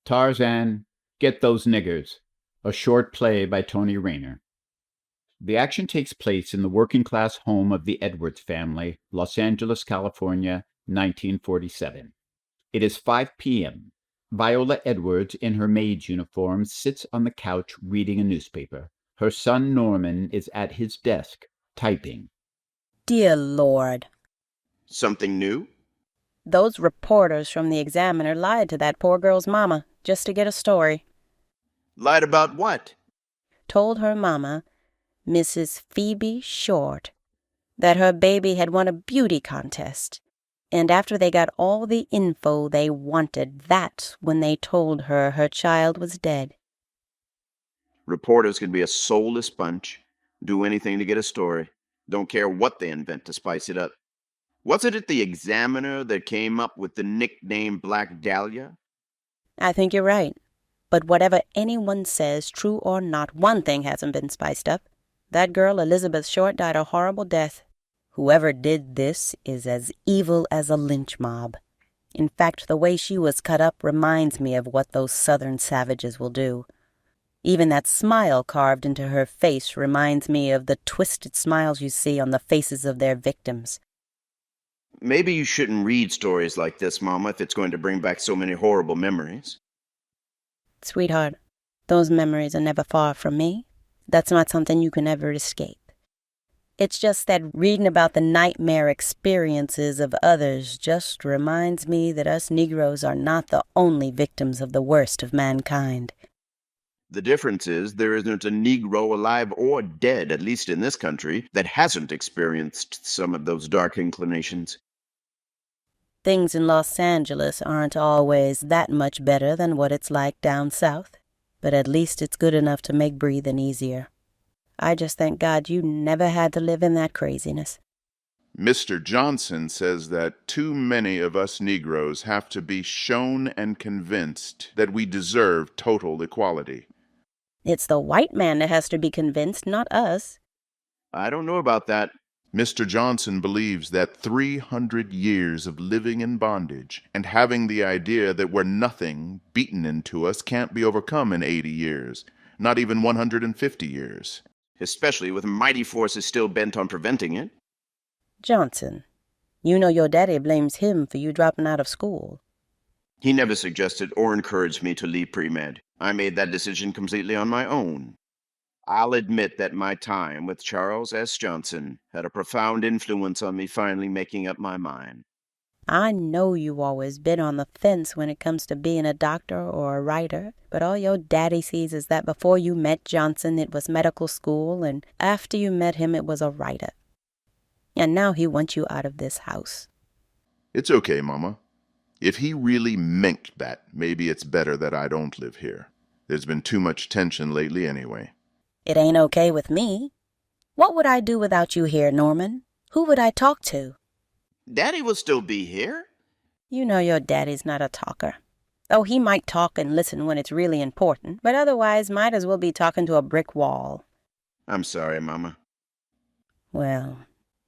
Tarzan, Get Those Niggers, a short play by Tony Rayner. The action takes place in the working-class home of the Edwards family, Los Angeles, California, 1947. It is 5 p.m. Viola Edwards, in her maid's uniform, sits on the couch reading a newspaper. Her son Norman is at his desk, typing. Dear Lord. Something new? Those reporters from the Examiner lied to that poor girl's mama just to get a story. Lied about what? Told her mama, Mrs. Phoebe Short, that her baby had won a beauty contest. And after they got all the info they wanted, that's when they told her her child was dead. Reporters can be a soulless bunch. Do anything to get a story. Don't care what they invent to spice it up. Wasn't it the Examiner that came up with the nickname Black Dahlia? I think you're right. But whatever anyone says, true or not, one thing hasn't been spiced up. That girl, Elizabeth Short, died a horrible death. Whoever did this is as evil as a lynch mob. In fact, the way she was cut up reminds me of what those southern savages will do. Even that smile carved into her face reminds me of the twisted smiles you see on the faces of their victims. Maybe you shouldn't read stories like this, Mama, if it's going to bring back so many horrible memories. Sweetheart, those memories are never far from me. That's not something you can ever escape. It's just that reading about the nightmare experiences of others just reminds me that us Negroes are not the only victims of the worst of mankind. The difference is there isn't a Negro alive or dead, at least in this country, that hasn't experienced some of those dark inclinations. Things in Los Angeles aren't always that much better than what it's like down south, but at least it's good enough to make breathing easier. I just thank God you never had to live in that craziness. Mr. Johnson says that too many of us Negroes have to be shown and convinced that we deserve total equality. It's the white man that has to be convinced, not us. I don't know about that. Mr. Johnson believes that 300 years of living in bondage and having the idea that we're nothing beaten into us can't be overcome in 80 years, not even 150 years. Especially with mighty forces still bent on preventing it. Johnson, you know your daddy blames him for you dropping out of school. He never suggested or encouraged me to leave pre-med. I made that decision completely on my own. I'll admit that my time with Charles S. Johnson had a profound influence on me finally making up my mind. I know you've always been on the fence when it comes to being a doctor or a writer, but all your daddy sees is that before you met Johnson it was medical school, and after you met him it was a writer. And now he wants you out of this house. It's okay, Mama. If he really meant that, maybe it's better that I don't live here. There's been too much tension lately anyway. It ain't okay with me. What would I do without you here, Norman? Who would I talk to? Daddy will still be here. You know your daddy's not a talker. Oh, he might talk and listen when it's really important, but otherwise might as well be talking to a brick wall. I'm sorry, Mama. Well,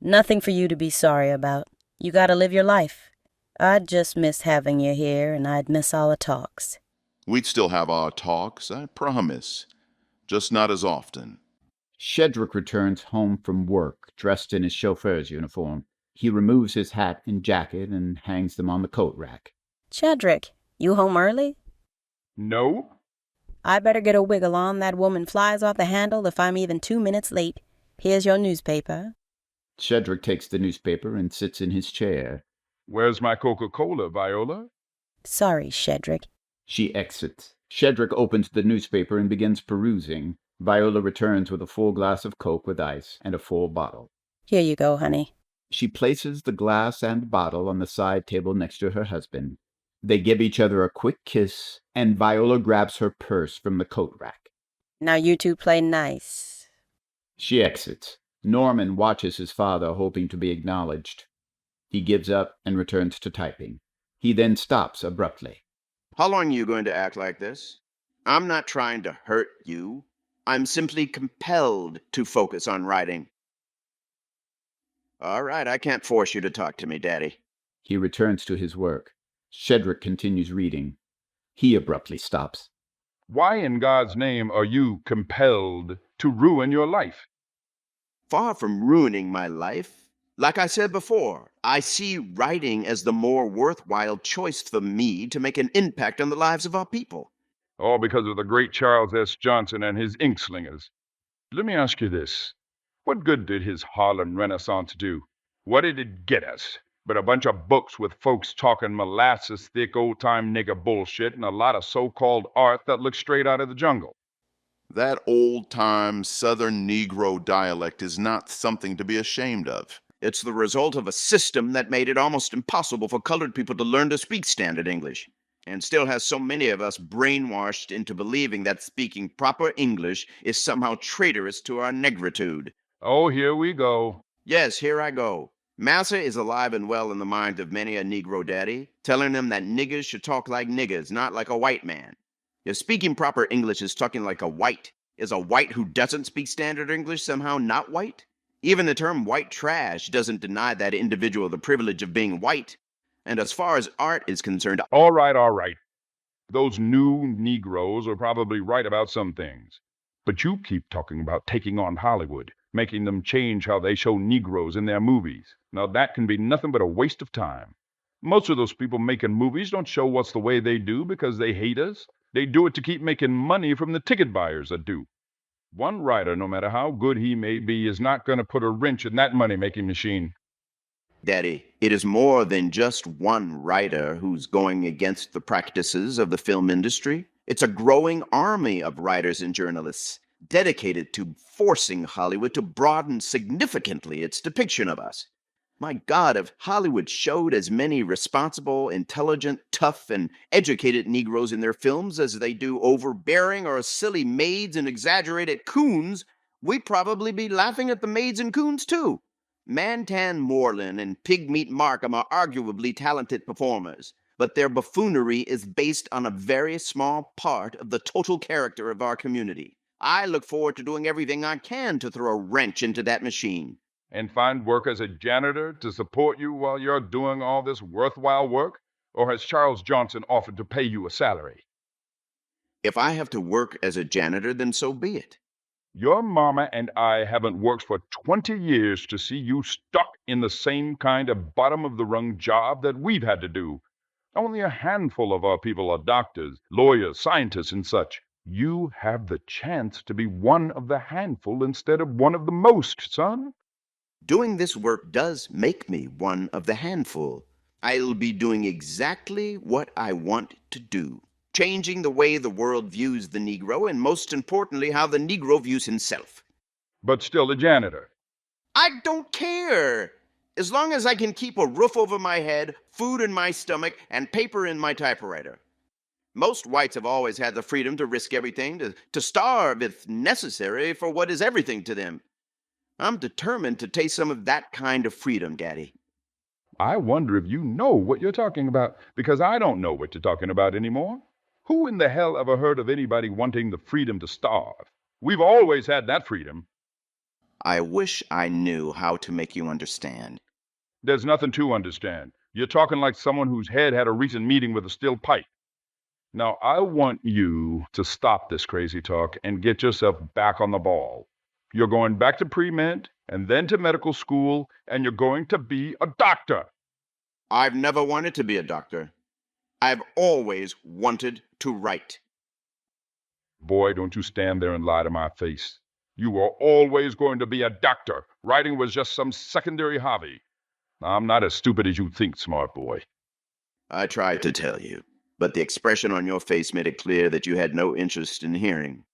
nothing for you to be sorry about. You gotta live your life. I'd just miss having you here, and I'd miss all the talks. We'd still have our talks, I promise. Just not as often. Shedrick returns home from work, dressed in his chauffeur's uniform. He removes his hat and jacket and hangs them on the coat rack. Shedrick, you home early? No. I better get a wiggle on. That woman flies off the handle if I'm even 2 minutes late. Here's your newspaper. Shedrick takes the newspaper and sits in his chair. Where's my Coca-Cola, Viola? Sorry, Shedrick. She exits. Shedrick opens the newspaper and begins perusing. Viola returns with a full glass of Coke with ice and a full bottle. Here you go, honey. She places the glass and bottle on the side table next to her husband. They give each other a quick kiss, and Viola grabs her purse from the coat rack. Now you two play nice. She exits. Norman watches his father, hoping to be acknowledged. He gives up and returns to typing. He then stops abruptly. How long are you going to act like this? I'm not trying to hurt you. I'm simply compelled to focus on writing. All right, I can't force you to talk to me, Daddy. He returns to his work. Shedrick continues reading. He abruptly stops. Why in God's name are you compelled to ruin your life? Far from ruining my life, like I said before, I see writing as the more worthwhile choice for me to make an impact on the lives of our people. All because of the great Charles S. Johnson and his ink slingers. Let me ask you this. What good did his Harlem Renaissance do? What did it get us? But a bunch of books with folks talking molasses-thick old-time nigger bullshit and a lot of so-called art that looks straight out of the jungle. That old-time Southern Negro dialect is not something to be ashamed of. It's the result of a system that made it almost impossible for colored people to learn to speak standard English, and still has so many of us brainwashed into believing that speaking proper English is somehow traitorous to our negritude. Oh, here we go. Yes, here I go. Massa is alive and well in the mind of many a Negro daddy, telling them that niggers should talk like niggers, not like a white man. If speaking proper English is talking like a white, is a white who doesn't speak standard English somehow not white? Even the term white trash doesn't deny that individual the privilege of being white. And as far as art is concerned, All right. Those new Negroes are probably right about some things. But you keep talking about taking on Hollywood, making them change how they show Negroes in their movies. Now that can be nothing but a waste of time. Most of those people making movies don't show us the way they do because they hate us. They do it to keep making money from the ticket buyers that do. One writer, no matter how good he may be, is not going to put a wrench in that money-making machine. Daddy, it is more than just one writer who's going against the practices of the film industry. It's a growing army of writers and journalists dedicated to forcing Hollywood to broaden significantly its depiction of us. My God, if Hollywood showed as many responsible, intelligent, tough, and educated Negroes in their films as they do overbearing or silly maids and exaggerated coons, we'd probably be laughing at the maids and coons too. Mantan Moreland and Pigmeat Markham are arguably talented performers, but their buffoonery is based on a very small part of the total character of our community. I look forward to doing everything I can to throw a wrench into that machine. And find work as a janitor to support you while you're doing all this worthwhile work? Or has Charles Johnson offered to pay you a salary? If I have to work as a janitor, then so be it. Your mama and I haven't worked for 20 years to see you stuck in the same kind of bottom-of-the-rung job that we've had to do. Only a handful of our people are doctors, lawyers, scientists, and such. You have the chance to be one of the handful instead of one of the most, son. Doing this work does make me one of the handful. I'll be doing exactly what I want to do, changing the way the world views the Negro, and most importantly, how the Negro views himself. But still a janitor. I don't care. As long as I can keep a roof over my head, food in my stomach, and paper in my typewriter. Most whites have always had the freedom to risk everything, to starve if necessary for what is everything to them. I'm determined to taste some of that kind of freedom, Daddy. I wonder if you know what you're talking about, because I don't know what you're talking about anymore. Who in the hell ever heard of anybody wanting the freedom to starve? We've always had that freedom. I wish I knew how to make you understand. There's nothing to understand. You're talking like someone whose head had a recent meeting with a steel pipe. Now, I want you to stop this crazy talk and get yourself back on the ball. You're going back to pre-med and then to medical school, and you're going to be a doctor. I've never wanted to be a doctor. I've always wanted to write. Boy, don't you stand there and lie to my face. You were always going to be a doctor. Writing was just some secondary hobby. I'm not as stupid as you think, smart boy. I tried to tell you, but the expression on your face made it clear that you had no interest in hearing.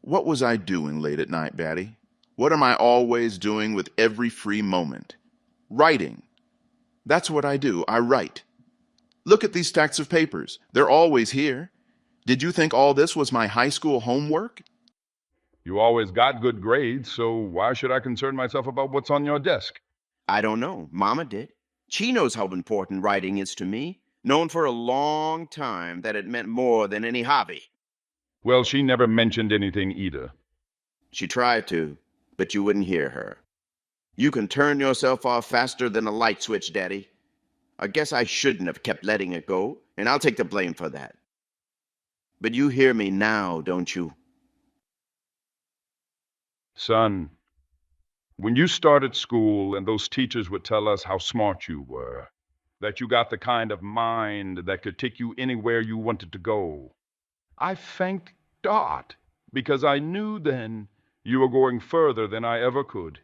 What was I doing late at night, Batty? What am I always doing with every free moment? Writing. That's what I do. I write. Look at these stacks of papers. They're always here. Did you think all this was my high school homework? You always got good grades, so why should I concern myself about what's on your desk? I don't know. Mama did. She knows how important writing is to me, known for a long time that it meant more than any hobby. Well, she never mentioned anything either. She tried to, but you wouldn't hear her. You can turn yourself off faster than a light switch, Daddy. I guess I shouldn't have kept letting it go, and I'll take the blame for that. But you hear me now, don't you? Son, when you started school and those teachers would tell us how smart you were, that you got the kind of mind that could take you anywhere you wanted to go, I thanked God because I knew then you were going further than I ever could.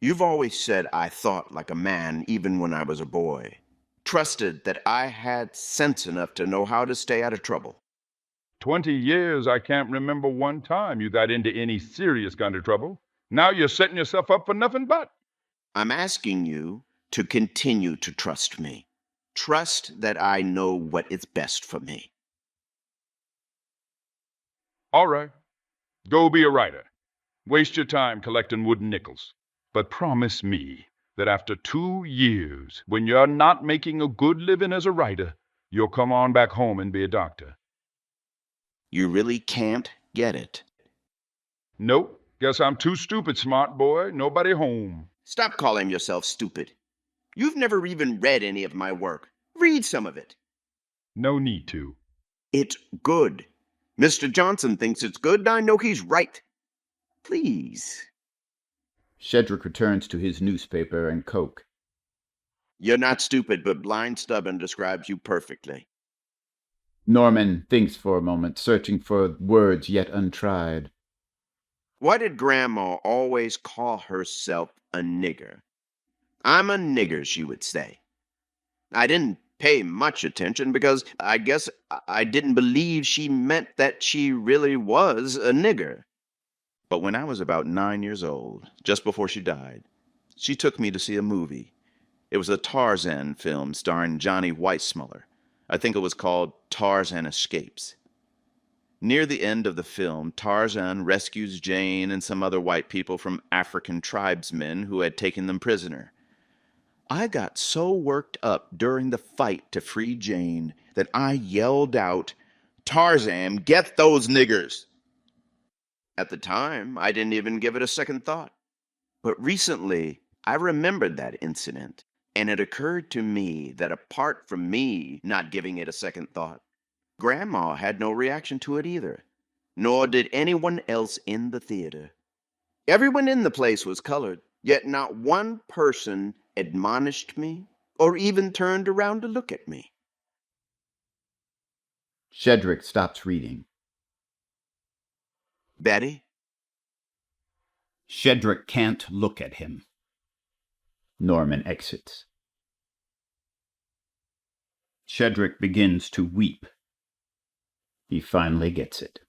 You've always said I thought like a man even when I was a boy. Trusted that I had sense enough to know how to stay out of trouble. 20 years, I can't remember one time you got into any serious kind of trouble. Now you're setting yourself up for nothing but. I'm asking you to continue to trust me. Trust that I know what is best for me. All right, go be a writer. Waste your time collecting wooden nickels. But promise me that after 2 years, when you're not making a good living as a writer, you'll come on back home and be a doctor. You really can't get it. Nope, guess I'm too stupid, smart boy. Nobody home. Stop calling yourself stupid. You've never even read any of my work. Read some of it. No need to. It's good. Mr. Johnson thinks it's good, and I know he's right. Please. Shedrick returns to his newspaper and Coke. You're not stupid, but blind stubborn describes you perfectly. Norman thinks for a moment, searching for words yet untried. Why did Grandma always call herself a nigger? I'm a nigger, she would say. I didn't pay much attention because I guess I didn't believe she meant that she really was a nigger. But when I was about 9 years old, just before she died, she took me to see a movie. It was a Tarzan film starring Johnny Weissmuller. I think it was called Tarzan Escapes. Near the end of the film, Tarzan rescues Jane and some other white people from African tribesmen who had taken them prisoner. I got so worked up during the fight to free Jane that I yelled out, "Tarzan, get those niggers!" At the time, I didn't even give it a second thought. But recently, I remembered that incident, and it occurred to me that apart from me not giving it a second thought, Grandma had no reaction to it either, nor did anyone else in the theater. Everyone in the place was colored, yet not one person admonished me or even turned around to look at me. Shedrick stops reading. Betty? Shedrick can't look at him. Norman exits. Shedrick begins to weep. He finally gets it.